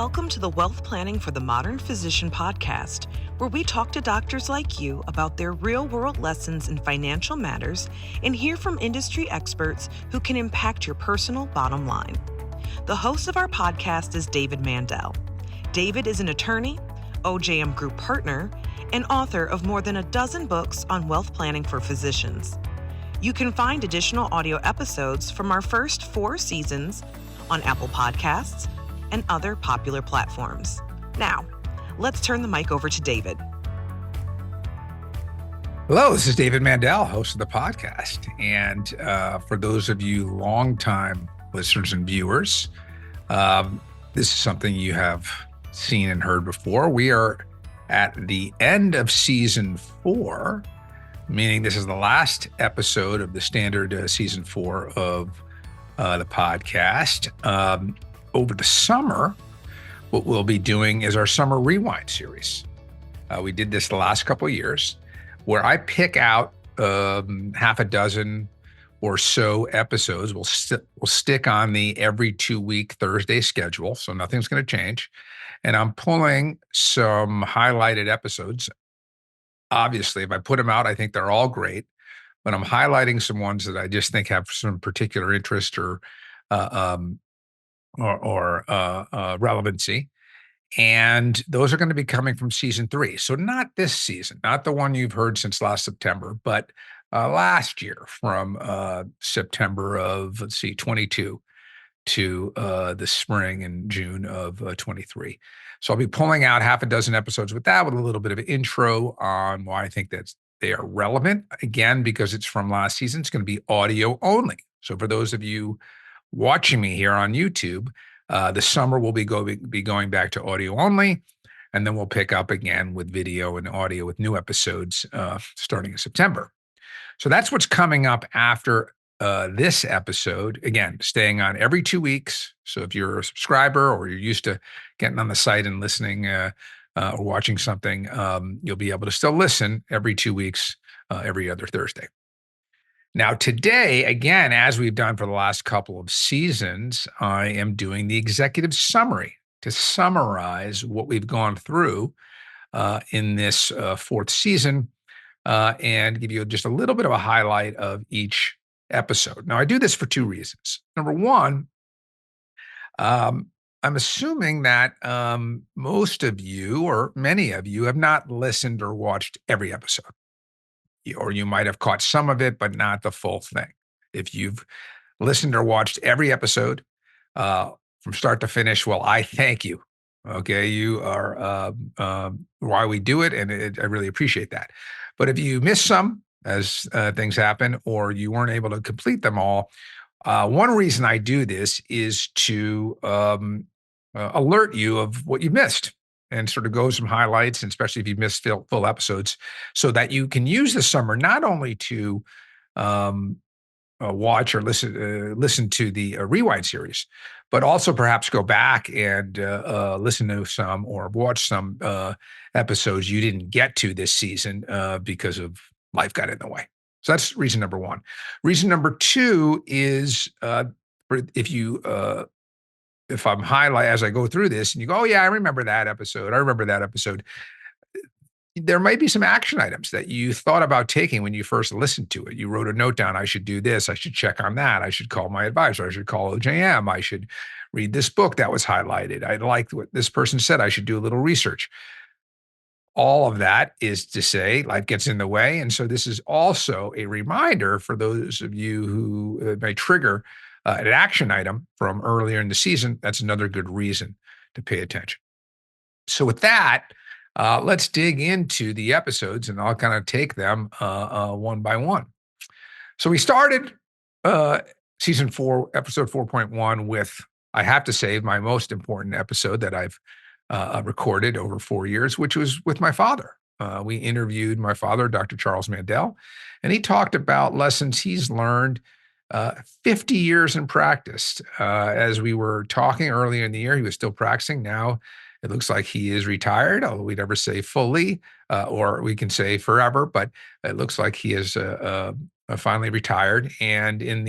Welcome to the Wealth Planning for the Modern Physician podcast, where we talk to doctors like you about their real-world lessons in financial matters and hear from industry experts who can impact your personal bottom line. The host of our podcast is David Mandell. David is an attorney, OJM Group partner, and author of more than a dozen books on wealth planning for physicians. You can find additional audio episodes from our first 4 seasons on Apple Podcasts and other popular platforms. Now, let's turn the mic over to David. Hello, this is David Mandell, host of the podcast. And for those of you longtime listeners and viewers, this is something you have seen and heard before. We are at the end of season 4, meaning this is the last episode of the standard season 4 of the podcast. Over the summer, what we'll be doing is our summer rewind series. We did this the last couple of years, where I pick out half a dozen or so episodes. We'll stick on the every 2-week Thursday schedule, so nothing's going to change. And I'm pulling some highlighted episodes. Obviously, if I put them out, I think they're all great, but I'm highlighting some ones that I just think have some particular interest or relevancy. And those are going to be coming from season 3. So not this season, not the one you've heard since last September, but last year from September of, 22 to the spring and June of 23. So I'll be pulling out half a dozen episodes with that, with a little bit of an intro on why I think that they are relevant. Again, because it's from last season, it's going to be audio only. So for those of you watching me here on YouTube, the summer will be going back to audio only, and then we'll pick up again with video and audio with new episodes starting in September. So that's what's coming up after this episode. Again, staying on every 2 weeks. So if you're a subscriber or you're used to getting on the site and listening or watching something, you'll be able to still listen every 2 weeks, every other Thursday. Now, today, again, as we've done for the last couple of seasons, I am doing the executive summary to summarize what we've gone through in this 4th season and give you just a little bit of a highlight of each episode. Now, I do this for 2 reasons. Number one, I'm assuming that most of you or many of you have not listened or watched every episode. Or you might have caught some of it, but not the full thing. If you've listened or watched every episode from start to finish, well, I thank you. Okay, you are why we do it, and I really appreciate that. But if you missed some, as things happen, or you weren't able to complete them all, one reason I do this is to alert you of what you missed, and sort of go some highlights, and especially if you missed full episodes, so that you can use the summer not only to watch or listen to the rewind series, but also perhaps go back and listen to some or watch some episodes you didn't get to this season because of life got in the way. So that's reason number one. Reason number 2 is if I'm highlight as I go through this and you go, oh yeah, I remember that episode. There might be some action items that you thought about taking when you first listened to it. You wrote a note down. I should do this. I should check on that. I should call my advisor. I should call OJM. I should read this book that was highlighted. I liked what this person said. I should do a little research. All of that is to say life gets in the way. And so this is also a reminder for those of you who may trigger an action item from earlier in the season. That's another good reason to pay attention. So with that, let's dig into the episodes, and I'll kind of take them one by one. So we started season 4, episode 4.1 with, I have to say, my most important episode that I've recorded over 4 years, which was with my father. We interviewed my father, Dr. Charles Mandell, and he talked about lessons he's learned 50 years in practice. As we were talking earlier in the year, he was still practicing. Now it looks like he is retired, although we never say fully, or we can say forever, but it looks like he is finally retired. And in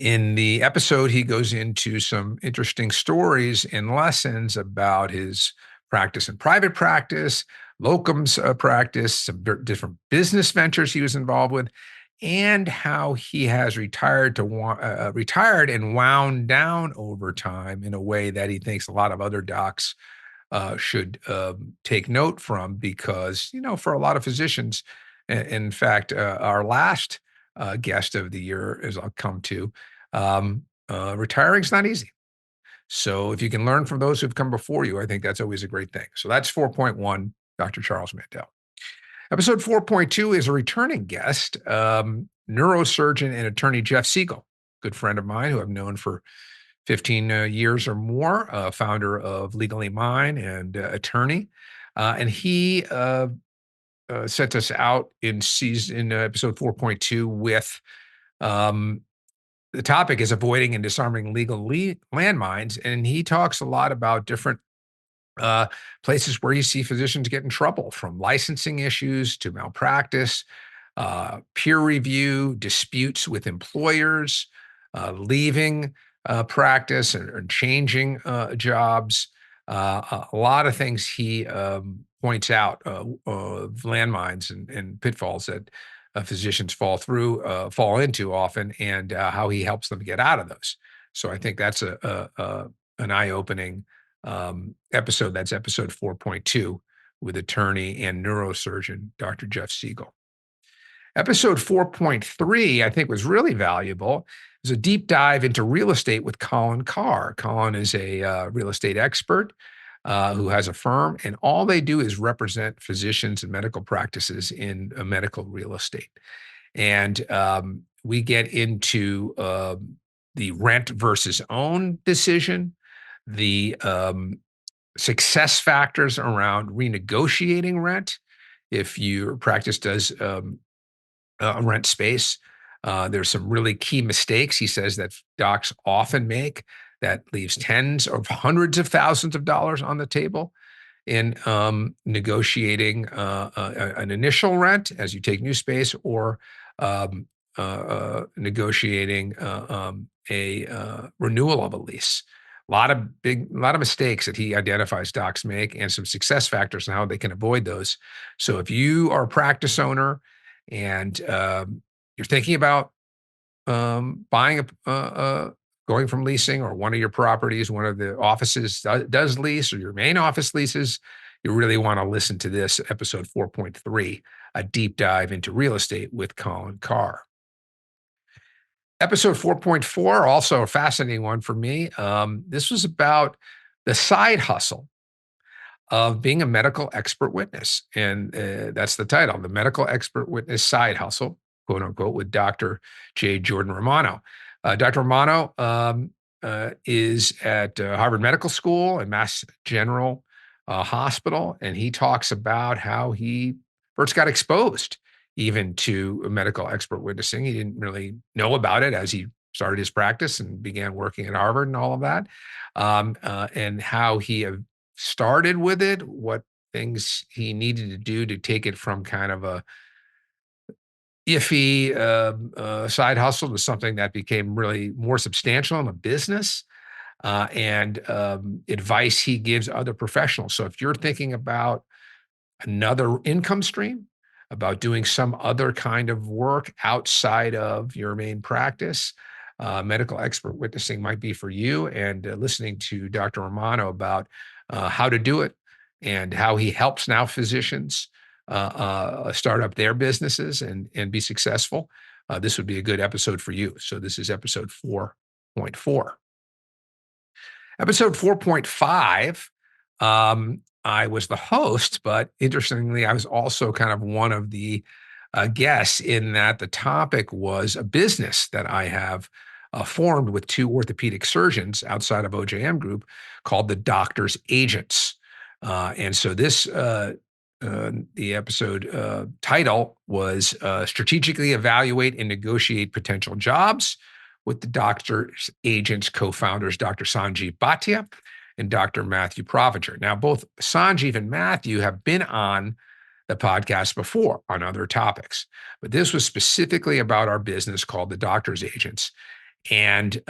In the episode, he goes into some interesting stories and lessons about his practice in private practice, locums practice, some different business ventures he was involved with, and how he has retired and wound down over time in a way that he thinks a lot of other docs should take note from, because, for a lot of physicians, in fact, our last guest of the year, as I'll come to, retiring is not easy. So if you can learn from those who've come before you, I think that's always a great thing. So that's 4.1, Dr. Charles Mandell. Episode 4.2 is a returning guest, neurosurgeon and attorney Jeff Siegel, good friend of mine who I've known for 15 years or more, founder of Legally Mine and attorney. And he sent us out in episode 4.2 with um, the topic is avoiding and disarming legal landmines. And he talks a lot about different uh, places where you see physicians get in trouble, from licensing issues to malpractice, peer review, disputes with employers, leaving practice and changing jobs. A lot of things he points out of landmines and pitfalls that physicians fall into often, and how he helps them get out of those. So I think that's an eye-opening episode. That's episode 4.2 with attorney and neurosurgeon Dr. Jeff Siegel. Episode 4.3, I think, was really valuable. It was a deep dive into real estate with Colin Carr. Colin is a real estate expert who has a firm, and all they do is represent physicians and medical practices in medical real estate. And we get into the rent versus own decision, the success factors around renegotiating rent. If your practice does rent space, there's some really key mistakes, he says, that docs often make that leaves tens of hundreds of thousands of dollars on the table in negotiating an initial rent as you take new space, or um, negotiating a renewal of a lease. A lot of mistakes that he identifies docs make, and some success factors and how they can avoid those. So if you are a practice owner and you're thinking about buying going from leasing, or one of your properties, one of the offices does lease, or your main office leases, you really want to listen to this episode 4.3, a deep dive into real estate with Colin Carr. Episode 4.4, also a fascinating one for me. This was about the side hustle of being a medical expert witness. And that's the title, the Medical Expert Witness Side Hustle, quote unquote, with Dr. J. Jordan Romano. Dr. Romano is at Harvard Medical School and Mass General Hospital. And he talks about how he first got exposed even to medical expert witnessing. He didn't really know about it as he started his practice and began working at Harvard and all of that. And how he started with it, what things he needed to do to take it from kind of a iffy side hustle to something that became really more substantial in a business, and advice he gives other professionals. So if you're thinking about another income stream, about doing some other kind of work outside of your main practice, medical expert witnessing might be for you. And listening to Dr. Romano about how to do it and how he helps now physicians start up their businesses and be successful, this would be a good episode for you. So this is episode 4.4. Episode 4.5, I was the host, but interestingly, I was also kind of one of the guests, in that the topic was a business that I have formed with two orthopedic surgeons outside of OJM Group called the Doctor's Agents. And so the episode title was Strategically Evaluate and Negotiate Potential Jobs, with the Doctor's Agents co-founders, Dr. Sanjeev Bhatia and Dr. Matthew Provinger. Now, both Sanjeev and Matthew have been on the podcast before on other topics, but this was specifically about our business called the Doctor's Agents. and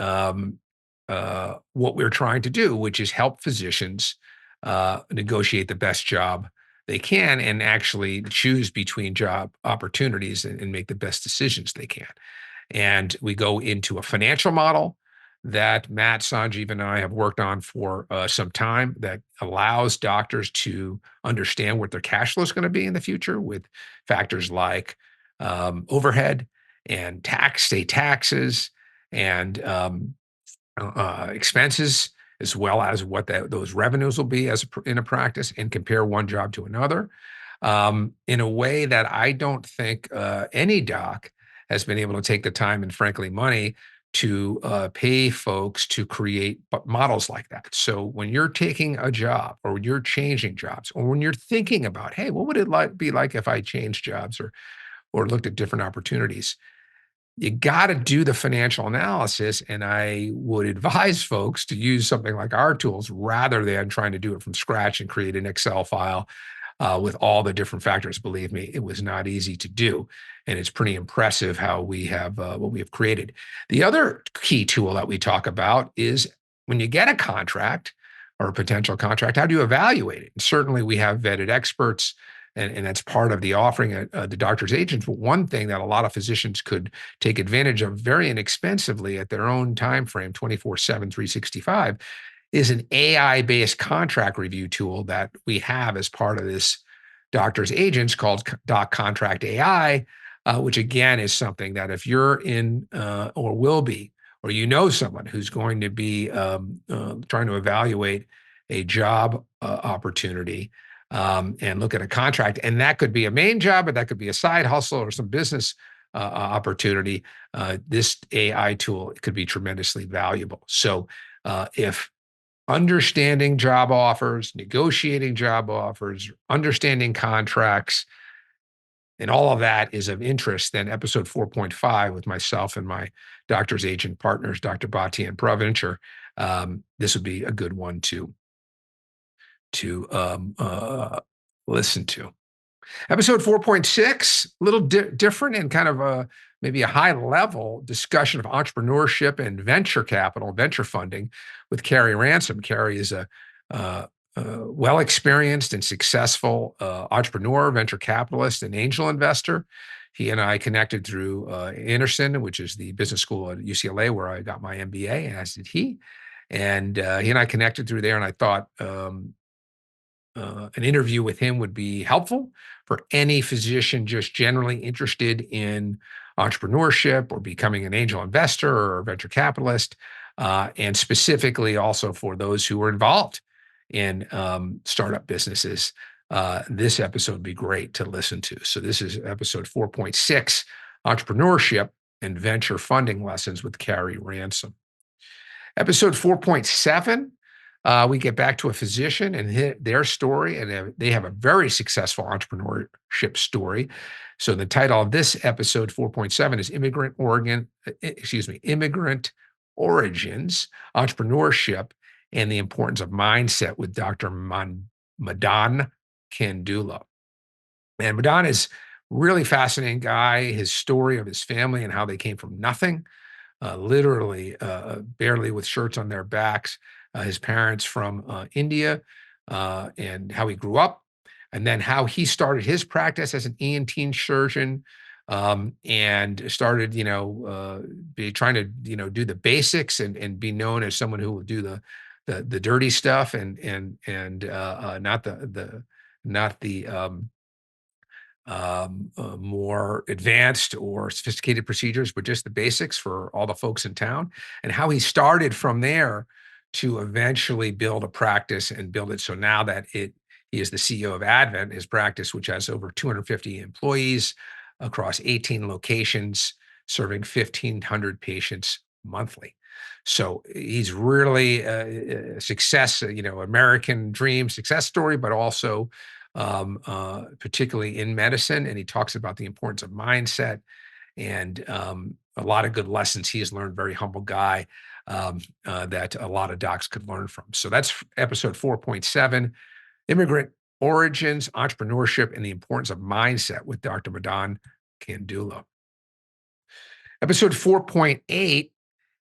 what we're trying to do, which is help physicians negotiate the best job they can and actually choose between job opportunities and make the best decisions they can. And we go into a financial model that Matt, Sanjeev, and I have worked on for some time that allows doctors to understand what their cash flow is going to be in the future with factors like overhead and state taxes and expenses, as well as what those revenues will be in a practice, and compare one job to another in a way that I don't think any doc has been able to take the time and, frankly, money to pay folks to create models like that. So when you're taking a job, or when you're changing jobs, or when you're thinking about, hey, what would it be like if I changed jobs or looked at different opportunities? You got to do the financial analysis. And I would advise folks to use something like our tools rather than trying to do it from scratch and create an Excel file with all the different factors. Believe me, it was not easy to do. And it's pretty impressive how we have what we have created. The other key tool that we talk about is when you get a contract or a potential contract, how do you evaluate it? And certainly we have vetted experts, and that's part of the offering the doctor's agents. But one thing that a lot of physicians could take advantage of very inexpensively at their own time frame, 24/7, 365, is an AI-based contract review tool that we have as part of this doctor's agents called Doc Contract AI, which again is something that if you're in or will be, or you know someone who's going to be trying to evaluate a job opportunity and look at a contract, and that could be a main job, or that could be a side hustle or some business opportunity, this AI tool could be tremendously valuable. So if understanding job offers, negotiating job offers, understanding contracts, and all of that is of interest, then episode 4.5 with myself and my doctor's agent partners, Dr. Bhatti and Provencher, this would be a good one to listen to. Episode 4.6, a little different and kind of maybe a high level discussion of entrepreneurship and venture capital, venture funding with Carrie Ransom. Carrie is a well experienced and successful entrepreneur, venture capitalist, and angel investor. He and I connected through Anderson, which is the business school at UCLA where I got my MBA, as did he. And he and I connected through there, and I thought an interview with him would be helpful for any physician just generally interested in entrepreneurship or becoming an angel investor or a venture capitalist, and specifically also for those who are involved in startup businesses. This episode would be great to listen to. So this is episode 4.6, Entrepreneurship and Venture Funding Lessons with Carrie Ransom. Episode 4.7, we get back to a physician and their story, and they have a very successful entrepreneurship story. So the title of this episode 4.7 is Immigrant Origins, Entrepreneurship, and the Importance of Mindset with Dr. Madan Kandula. And Madan is a really fascinating guy. His story of his family and how they came from nothing, literally barely with shirts on their backs, his parents from India, and how he grew up, and then how he started his practice as an ENT surgeon, and started, trying to, do the basics and be known as someone who will do the dirty stuff and not the more advanced or sophisticated procedures, but just the basics for all the folks in town, and how he started from there to eventually build a practice and build it. So now that he is the CEO of Advent, his practice, which has over 250 employees across 18 locations, serving 1,500 patients monthly. So he's really a success, American dream success story, but also particularly in medicine. And he talks about the importance of mindset and a lot of good lessons he has learned. Very humble guy that a lot of docs could learn from. So that's episode 4.7, Immigrant Origins, Entrepreneurship, and the Importance of Mindset with Dr. Madan Kandula. Episode 4.8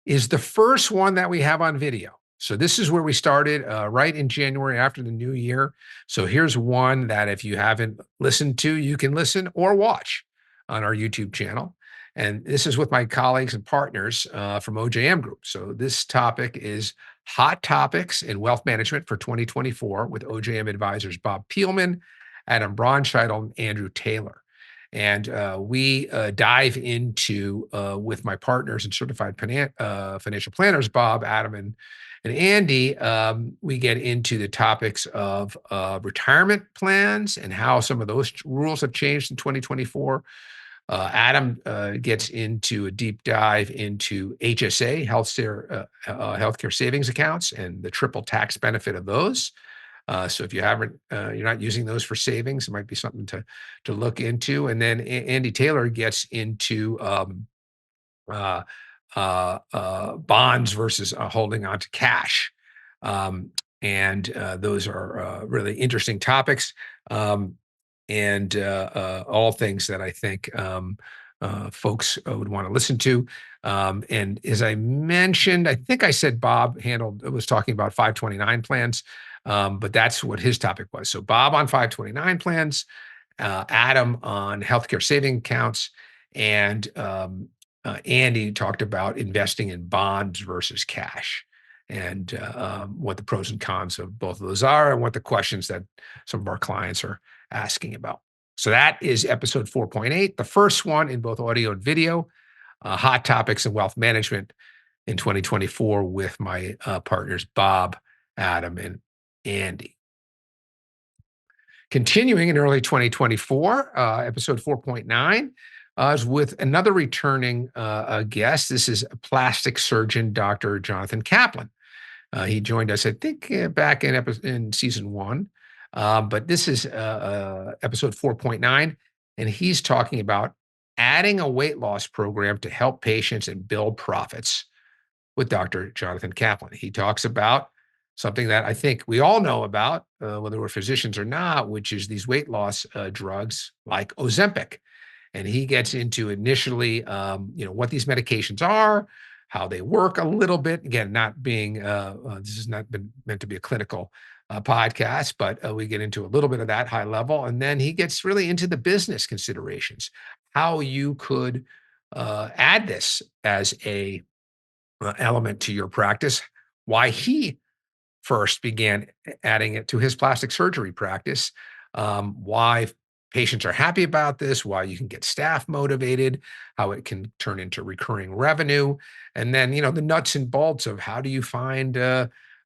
is the first one that we have on video. So this is where we started right in January after the new year. So here's one that if you haven't listened to, you can listen or watch on our YouTube channel. And this is with my colleagues and partners from OJM Group. So this topic is hot topics in wealth management for 2024 with OJM advisors Bob Peelman, Adam Bronscheidel, and Andrew Taylor. And we dive into with my partners and certified financial planners, Bob, Adam, and Andy. We get into the topics of retirement plans and how some of those rules have changed in 2024. Adam gets into a deep dive into HSA, healthcare savings accounts, and the triple tax benefit of those. So if you haven't, you're not using those for savings, it might be something to look into. And then Andy Taylor gets into uh, bonds versus holding on to cash, um, and those are really interesting topics, and all things that I think folks would want to listen to. And as I mentioned, I think I said Bob was talking about 529 plans. But that's what his topic was. So Bob on 529 plans, Adam on healthcare saving accounts, and Andy talked about investing in bonds versus cash, and what the pros and cons of both of those are, and what the questions that some of our clients are asking about. So that is episode 4.8, the first one in both audio and video, hot topics in wealth management in 2024 with my partners, Bob, Adam, and Andy. Continuing in early 2024, episode 4.9 is with another returning guest. This is plastic surgeon, Dr. Jonathan Kaplan. He joined us, I think, back in season one, but this is episode 4.9, and he's talking about adding a weight loss program to help patients and build profits with Dr. Jonathan Kaplan. He talks about something that I think we all know about, whether we're physicians or not, which is these weight loss drugs like Ozempic. And he gets into initially, what these medications are, how they work a little bit. Again, not being this has not been meant to be a clinical podcast, but we get into a little bit of that high level, and then he gets really into the business considerations, how you could add this as a element to your practice, why he first began adding it to his plastic surgery practice, why patients are happy about this, why you can get staff motivated, how it can turn into recurring revenue, and then the nuts and bolts of how do you find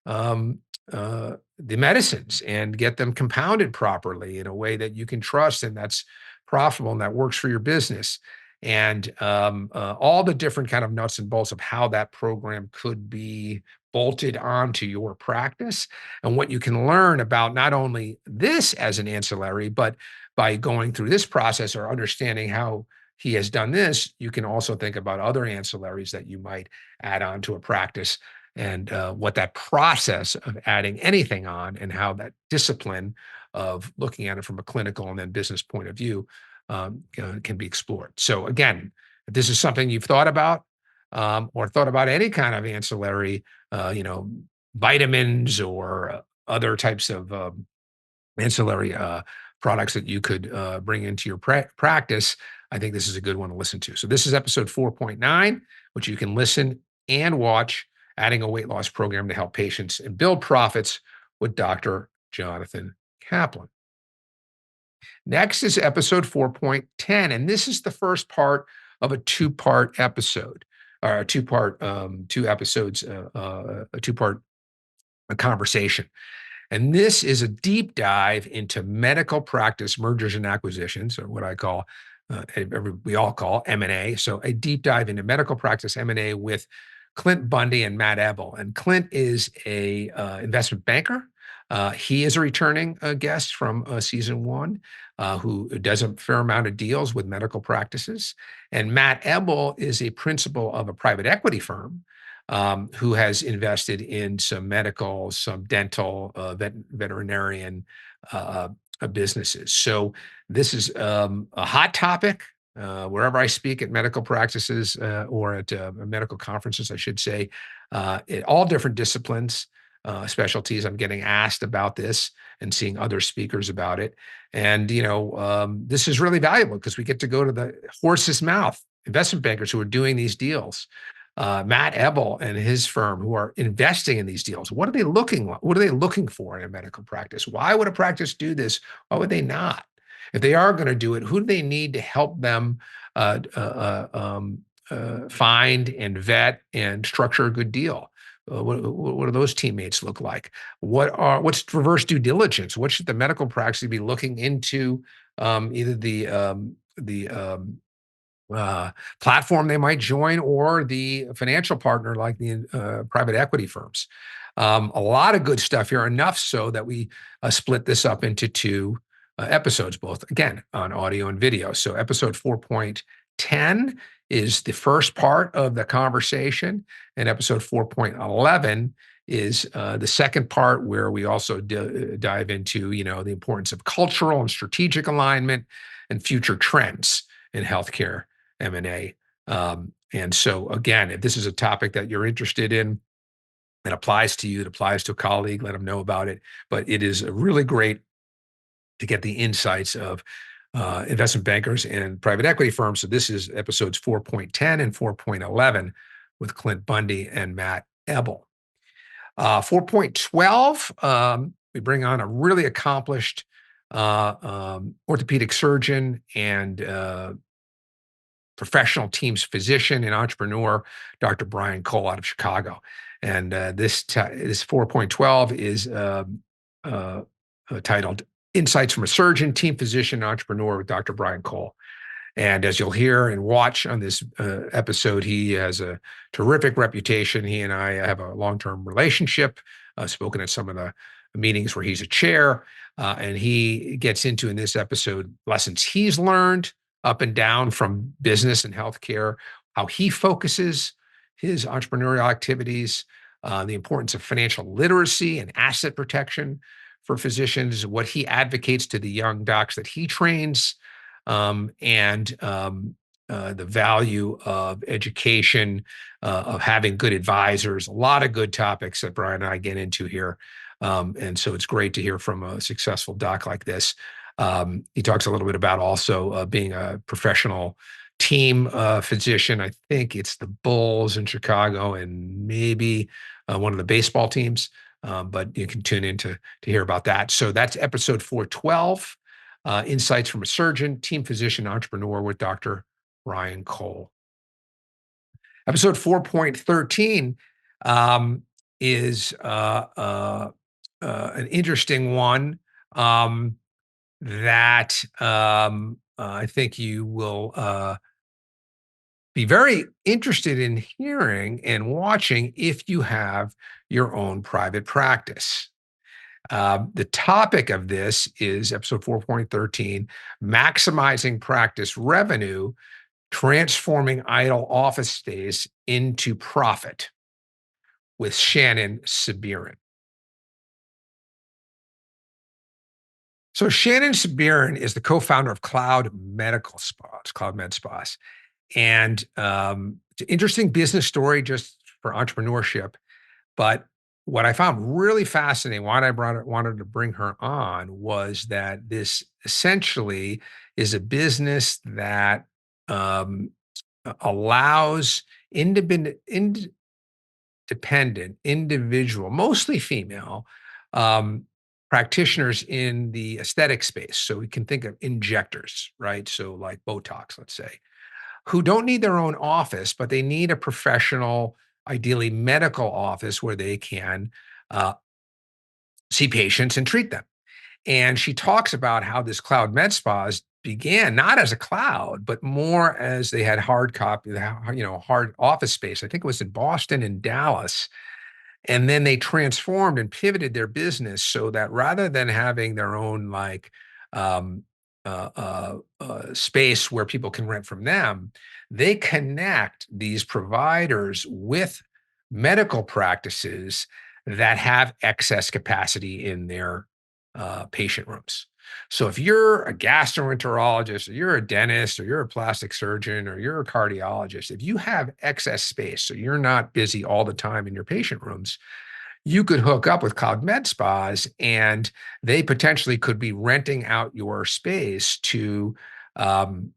um, the medicines and get them compounded properly in a way that you can trust and that's profitable and that works for your business. And all the different kind of nuts and bolts of how that program could be bolted onto your practice and what you can learn about not only this as an ancillary, but by going through this process or understanding how he has done this, you can also think about other ancillaries that you might add on to a practice and what that process of adding anything on and how that discipline of looking at it from a clinical and then business point of view can be explored. So again, if this is something you've thought about or thought about any kind of ancillary, vitamins or other types of ancillary products that you could bring into your practice, I think this is a good one to listen to. So this is episode 4.9, which you can listen and watch, adding a weight loss program to help patients and build profits with Dr. Jonathan Kaplan. Next is episode 4.10, and this is the first part of a two-part episode, or a two-part, two episodes, a two-part conversation. And this is a deep dive into medical practice mergers and acquisitions, or what I call, we all call M&A. So a deep dive into medical practice M&A with Clint Bundy and Matt Ebel. And Clint is a investment banker. He is a returning guest from season one, who does a fair amount of deals with medical practices. And Matt Ebel is a principal of a private equity firm who has invested in some medical, some dental, veterinarian businesses. So this is a hot topic. wherever I speak at medical practices or at medical conferences, I should say, in all different disciplines, specialties, I'm getting asked about this and seeing other speakers about it. And, this is really valuable because we get to go to the horse's mouth, investment bankers who are doing these deals. Matt Ebel and his firm who are investing in these deals. What are they looking for in a medical practice? Why would a practice do this? Why would they not? If they are going to do it, who do they need to help them uh, uh, uh, um, find and vet and structure a good deal? What do those teammates look like? What's reverse due diligence? What should the medical practice be looking into? Either the uh, platform they might join or the financial partner like the private equity firms. A lot of good stuff here, enough so that we split this up into two episodes, both again on audio and video. So, episode 4.10 is the first part of the conversation, and episode 4.11 is the second part, where we also dive into the importance of cultural and strategic alignment and future trends in healthcare M&A. And so again, if this is a topic that you're interested in, it applies to you, it applies to a colleague, let them know about it. But it is really great to get the insights of investment bankers and private equity firms. So this is episodes 4.10 and 4.11 with Clint Bundy and Matt Ebel. 4.12, we bring on a really accomplished orthopedic surgeon and professional teams physician and entrepreneur, Dr. Brian Cole out of Chicago. And this 4.12 is titled Insights from a Surgeon, Team Physician, Entrepreneur with Dr. Brian Cole. And as you'll hear and watch on this episode, he has a terrific reputation. He and I have a long-term relationship, spoken at some of the meetings where he's a chair. And he gets into, in this episode, lessons he's learned up and down from business and healthcare, how he focuses his entrepreneurial activities, the importance of financial literacy and asset protection for physicians, what he advocates to the young docs that he trains, and the value of education, of having good advisors, a lot of good topics that Brian and I get into here. And so it's great to hear from a successful doc like this. He talks a little bit about also being a professional team physician. I think it's the Bulls in Chicago and maybe one of the baseball teams, but you can tune in to hear about that. So that's episode 412. Insights from a Surgeon, Team Physician, Entrepreneur with Dr. Brian Cole. Episode 4.13 is an interesting one that I think you will be very interested in hearing and watching if you have your own private practice. The topic of this is episode 4.13, maximizing practice revenue, transforming idle office space into profit, with Shannon Sabirin. So Shannon Sabirin is the co-founder of Cloud Medical Spas, Cloud Med Spas. And it's an interesting business story just for entrepreneurship. But what I found really fascinating, why I wanted to bring her on, was that this essentially is a business that allows independent individual, mostly female, practitioners in the aesthetic space. So we can think of injectors, right? So like Botox, let's say, who don't need their own office, but they need a professional, ideally medical office where they can see patients and treat them. And she talks about how this Cloud Med Spas began not as a cloud, but more as they had hard copy, hard office space. I think it was in Boston and Dallas. And then they transformed and pivoted their business so that rather than having their own um, space where people can rent from them, they connect these providers with medical practices that have excess capacity in their patient rooms. So if you're a gastroenterologist, or you're a dentist, or you're a plastic surgeon, or you're a cardiologist, if you have excess space, so you're not busy all the time in your patient rooms, you could hook up with Cloud Med Spas, and they potentially could be renting out your space um,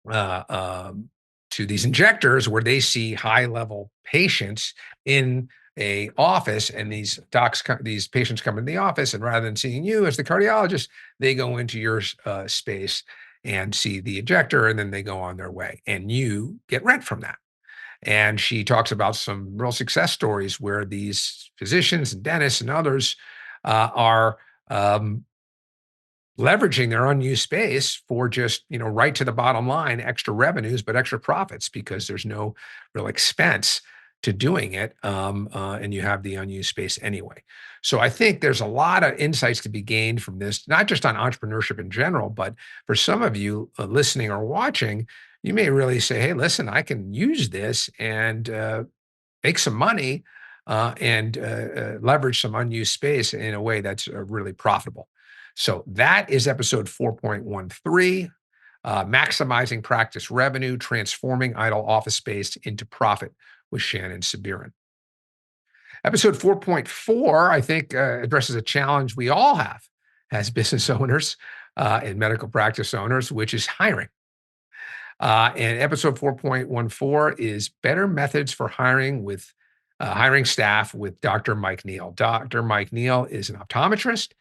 uh, um, to these injectors where they see high level patients in a office, and these patients come in the office, and rather than seeing you as the cardiologist, they go into your space and see the injector, and then they go on their way, and you get rent from that. And she talks about some real success stories where these physicians and dentists and others are um, leveraging their unused space for just, right to the bottom line, extra revenues, but extra profits because there's no real expense to doing it. And you have the unused space anyway. So I think there's a lot of insights to be gained from this, not just on entrepreneurship in general, but for some of you listening or watching, you may really say, hey, listen, I can use this and make some money and leverage some unused space in a way that's really profitable. So that is episode 4.13, maximizing practice revenue, transforming idle office space into profit with Shannon Sabirin. Episode 4.4, I think, addresses a challenge we all have as business owners and medical practice owners, which is hiring. And episode 4.14 is better methods for hiring staff with Dr. Mike Neal. Dr. Mike Neal is an optometrist,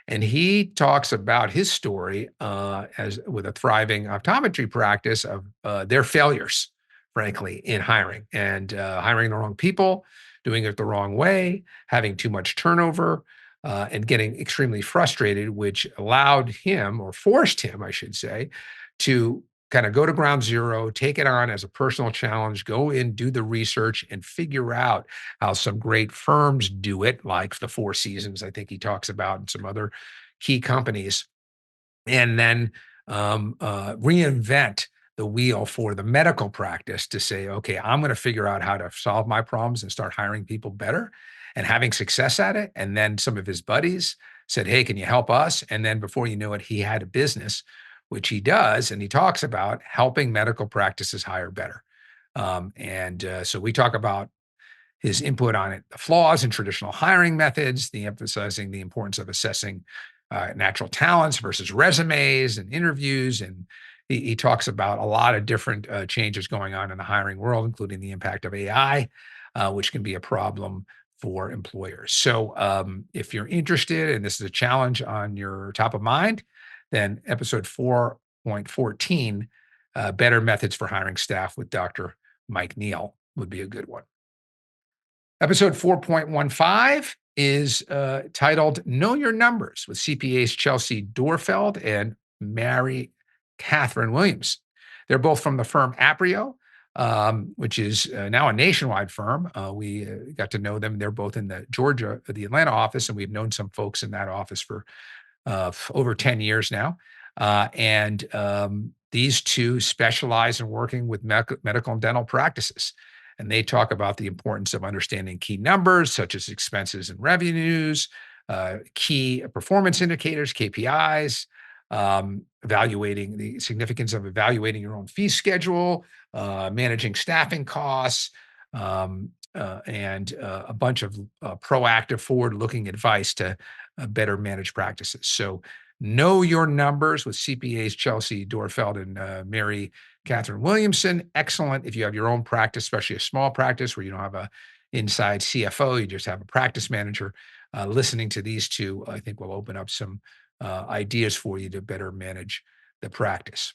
and he talks about his story as with a thriving optometry practice of their failures, frankly, in hiring and hiring the wrong people, doing it the wrong way, having too much turnover, and getting extremely frustrated, which allowed him, or forced him, I should say, to kind of go to ground zero, take it on as a personal challenge, go in, do the research, and figure out how some great firms do it, like the Four Seasons, I think he talks about, and some other key companies, and then reinvent the wheel for the medical practice to say, okay, I'm going to figure out how to solve my problems and start hiring people better and having success at it. And then some of his buddies said, hey, can you help us? And then before you know it, he had a business, which he does. And he talks about helping medical practices hire better. So we talk about his input on it, the flaws in traditional hiring methods, the emphasizing the importance of assessing natural talents versus resumes and interviews. And he talks about a lot of different changes going on in the hiring world, including the impact of AI, which can be a problem for employers. So if you're interested and this is a challenge on your top of mind, then episode 4.14, Better Methods for Hiring Staff with Dr. Mike Neal would be a good one. Episode 4.15 is titled Know Your Numbers with CPAs Chelsea Dorfeld and Mary Catherine Williams. They're both from the firm Aprio, which is now a nationwide firm. We got to know them. They're both in the Atlanta office, and we've known some folks in that office for over 10 years now. These two specialize in working with medical and dental practices. And they talk about the importance of understanding key numbers, such as expenses and revenues, key performance indicators, KPIs, evaluating the significance of evaluating your own fee schedule, managing staffing costs, and a bunch of proactive, forward-looking advice to better manage practices. So know your numbers with CPAs Chelsea Dorfeld and Mary Catherine Williamson. Excellent if you have your own practice, especially a small practice where you don't have a inside CFO, you just have a practice manager. Listening to these two, I think will open up some ideas for you to better manage the practice.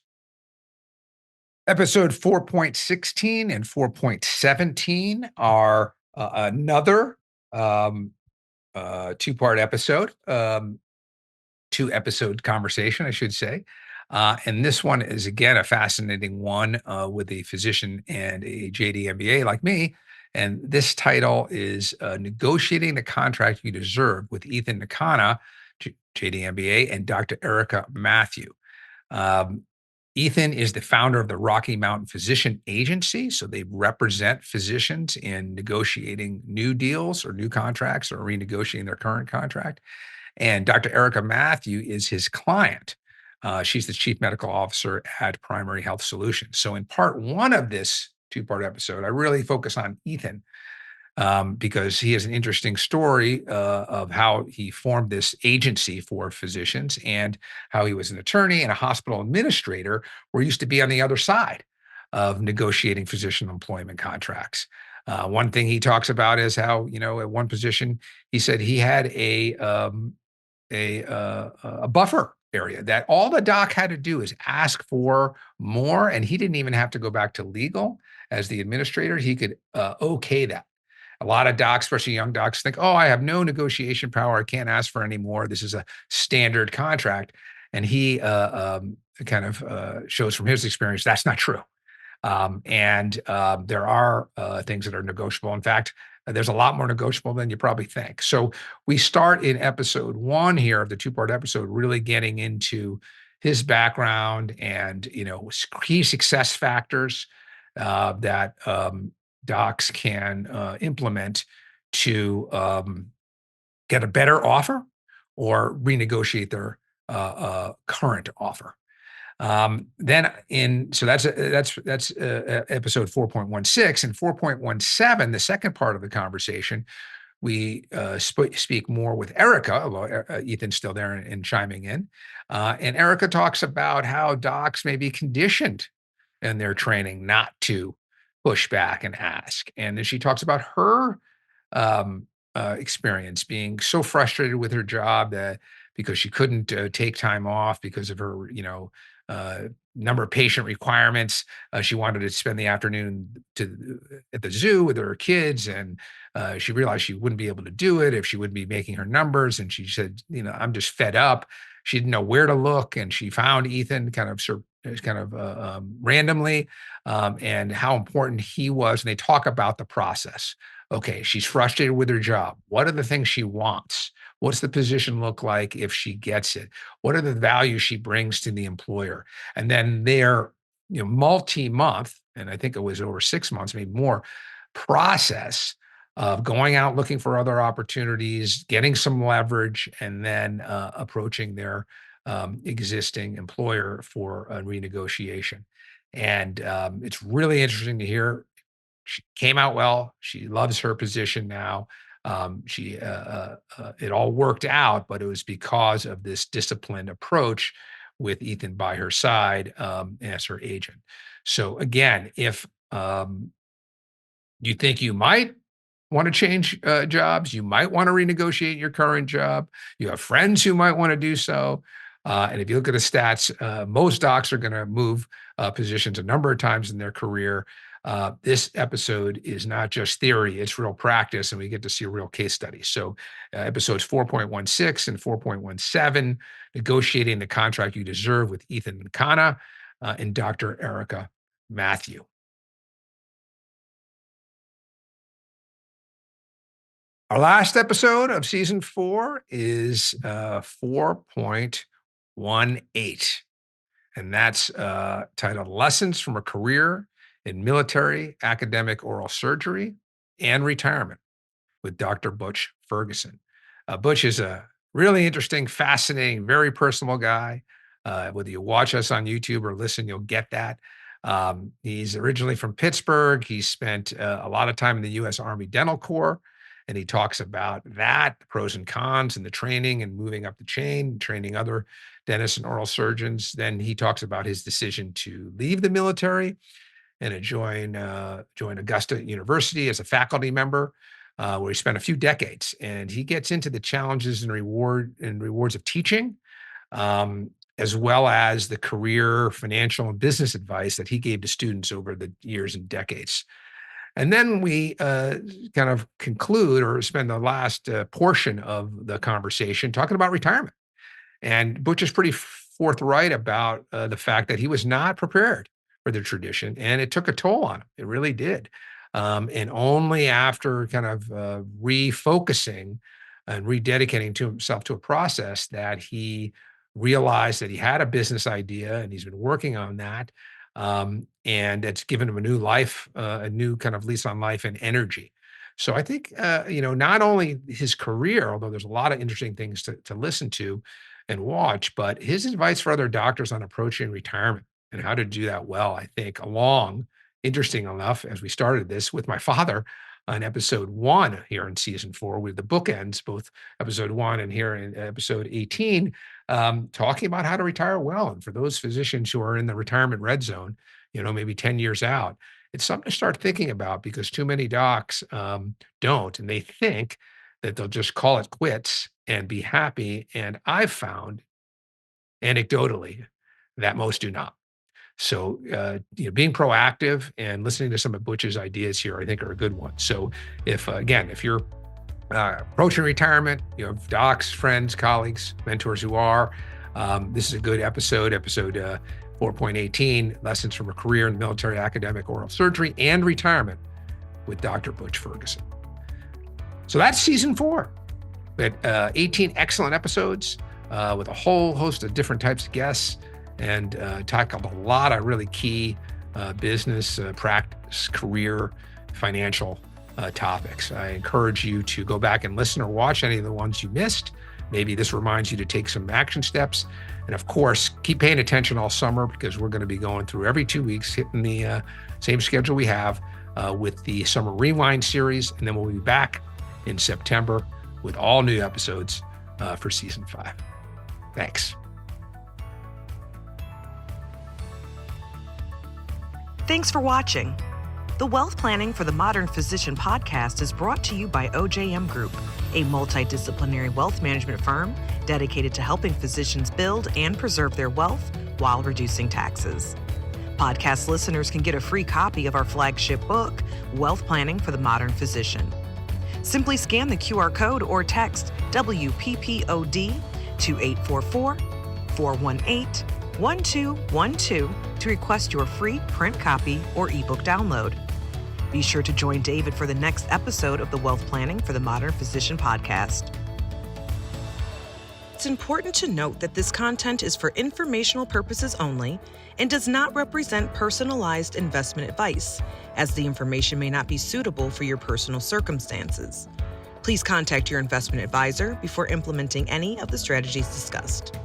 Episode 4.16 and 4.17 are another two-part episode, two-episode conversation, I should say. And this one is, again, a fascinating one with a physician and a JD MBA like me. And this title is Negotiating the Contract You Deserve with Ethan Nakana, JD MBA, and Dr. Erica Matthew. Ethan is the founder of the Rocky Mountain Physician Agency. So they represent physicians in negotiating new deals or new contracts or renegotiating their current contract. And Dr. Erica Matthew is his client. She's the chief medical officer at Primary Health Solutions. So, in part one of this two-part episode, I really focus on Ethan because he has an interesting story of how he formed this agency for physicians and how he was an attorney and a hospital administrator, where he used to be on the other side of negotiating physician employment contracts. One thing he talks about is how, at one position, he said he had a buffer area that all the doc had to do is ask for more, and he didn't even have to go back to legal as the administrator. He could okay that. A lot of docs, especially young docs, think, "Oh, I have no negotiation power. I can't ask for any more. This is a standard contract." And he kind of shows from his experience that's not true. And there are things that are negotiable. In fact, there's a lot more negotiable than you probably think. So we start in episode one here of the two-part episode, really getting into his background and key success factors that docs can implement to get a better offer or renegotiate their current offer. Then in so that's episode 4.16 and 4.17, the second part of the conversation. We speak more with Erica, although Ethan's still there and chiming in. And Erica talks about how docs may be conditioned in their training not to push back and ask. And then she talks about her experience being so frustrated with her job that because she couldn't take time off because of her, uh, number of patient requirements. She wanted to spend the afternoon at the zoo with her kids, and she realized she wouldn't be able to do it if she wouldn't be making her numbers. And she said, I'm just fed up. She didn't know where to look, and she found Ethan randomly, and how important he was. And they talk about the process. Okay, she's frustrated with her job. What are the things she wants? What's the position look like if she gets it? What are the values she brings to the employer? And then their, multi-month, and I think it was over 6 months, maybe more, process of going out looking for other opportunities, getting some leverage, and then approaching their existing employer for a renegotiation. And it's really interesting to hear. She came out well. She loves her position now. It all worked out, but it was because of this disciplined approach with Ethan by her side as her agent. So again, if you think you might want to change jobs, you might want to renegotiate your current job. You have friends who might want to do so. And if you look at the stats, most docs are going to move positions a number of times in their career. This episode is not just theory, it's real practice, and we get to see a real case study. So, episodes 4.16 and 4.17, Negotiating the Contract You Deserve with Ethan Kana and Dr. Erica Matthew. Our last episode of season 4 is 4.18, and that's titled Lessons from a Career in Military Academic Oral Surgery and Retirement with Dr. Butch Ferguson. Butch is a really interesting, fascinating, very personal guy. Whether you watch us on YouTube or listen, you'll get that. He's originally from Pittsburgh. He spent a lot of time in the U.S. Army Dental Corps, and he talks about that, the pros and cons, and the training and moving up the chain, training other dentists and oral surgeons. Then he talks about his decision to leave the military and to join Augusta University as a faculty member, where he spent a few decades. And he gets into the challenges and rewards of teaching, as well as the career, financial, and business advice that he gave to students over the years and decades. And then we kind of conclude or spend the last portion of the conversation talking about retirement. And Butch is pretty forthright about the fact that he was not prepared for the tradition, and it took a toll on him. It really did. And only after kind of refocusing and rededicating to himself to a process that he realized that he had a business idea, and he's been working on that. and it's given him a new life, a new kind of lease on life and energy. So I think, not only his career, although there's a lot of interesting things to listen to and watch, but his advice for other doctors on approaching retirement and how to do that well, I think, along, interesting enough, as we started this with my father on episode 1 here in season 4, with the bookends, both episode 1 and here in episode 18, talking about how to retire well. And for those physicians who are in the retirement red zone, maybe 10 years out, it's something to start thinking about, because too many docs don't, and they think that they'll just call it quits and be happy. And I've found anecdotally that most do not. So, being proactive and listening to some of Butch's ideas here, I think, are a good one. So, if you're approaching retirement, you have docs, friends, colleagues, mentors who are, this is a good episode 4.18, Lessons from a Career in Military Academic Oral Surgery and Retirement with Dr. Butch Ferguson. So that's season 4. We had 18 excellent episodes with a whole host of different types of guests, and tackled a lot of really key business, practice, career, financial topics. I encourage you to go back and listen or watch any of the ones you missed. Maybe this reminds you to take some action steps. And of course, keep paying attention all summer, because we're going to be going through every 2 weeks, hitting the same schedule we have with the Summer Rewind series. And then we'll be back in September with all new episodes for season 5. Thanks. Thanks for watching. The Wealth Planning for the Modern Physician podcast is brought to you by OJM Group, a multidisciplinary wealth management firm dedicated to helping physicians build and preserve their wealth while reducing taxes. Podcast listeners can get a free copy of our flagship book, Wealth Planning for the Modern Physician. Simply scan the QR code or text WPPOD to 844-418-1212 to request your free print copy or ebook download. Be sure to join David for the next episode of the Wealth Planning for the Modern Physician podcast. It's important to note that this content is for informational purposes only and does not represent personalized investment advice, as the information may not be suitable for your personal circumstances. Please contact your investment advisor before implementing any of the strategies discussed.